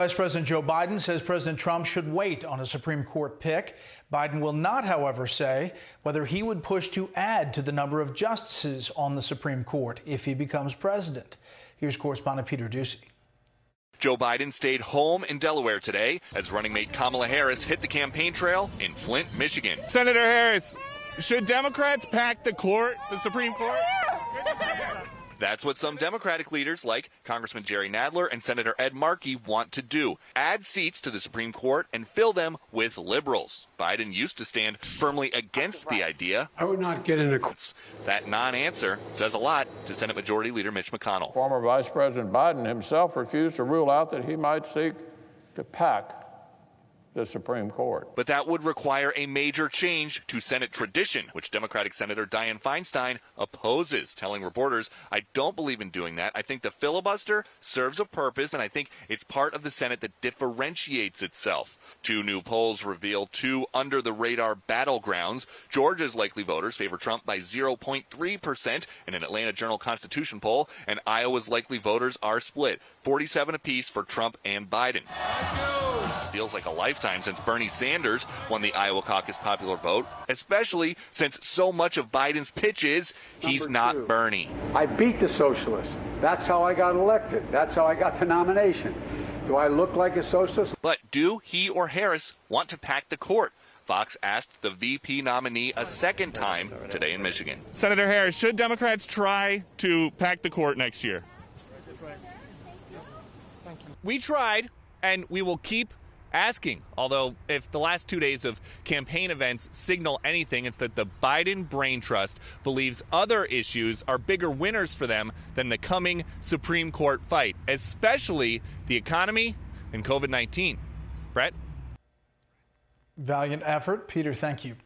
Vice President Joe Biden says President Trump should wait on a Supreme Court pick. Biden will not, however, say whether he would push to add to the number of justices on the Supreme Court if he becomes president. Here's correspondent Peter Doocy. Joe Biden stayed home in Delaware today as running mate Kamala Harris hit the campaign trail in Flint, Michigan. Senator Harris, should Democrats pack the Supreme Court? That's what some Democratic leaders like Congressman Jerry Nadler and Senator Ed Markey want to do. Add seats to the Supreme Court and fill them with liberals. Biden used to stand firmly against the idea. I would not get into that non-answer says a lot to Senate Majority Leader Mitch McConnell. Former Vice President Biden himself refused to rule out that he might seek to pack the Supreme Court. But that would require a major change to Senate tradition, which Democratic Senator Dianne Feinstein opposes, telling reporters, "I don't believe in doing that. I think the filibuster serves a purpose, and I think it's part of the Senate that differentiates itself." Two new polls reveal two under-the-radar battlegrounds. Georgia's likely voters favor Trump by 0.3% in an Atlanta Journal-Constitution poll, and Iowa's likely voters are split, 47 apiece for Trump and Biden. Feels like a lifetime since Bernie Sanders won the Iowa caucus popular vote, especially since so much of Biden's pitch is he's not Bernie. I beat the socialists. That's how I got elected. That's how I got the nomination. Do I look like a socialist? But do he or Harris want to pack the court? Fox asked the VP nominee a second time today in Michigan. Senator Harris, should Democrats try to pack the court next year? We tried, and we will keep asking. Although, if the last 2 days of campaign events signal anything, it's that the Biden Brain Trust believes other issues are bigger winners for them than the coming Supreme Court fight, especially the economy and COVID-19. Brett? Valiant effort. Peter, thank you.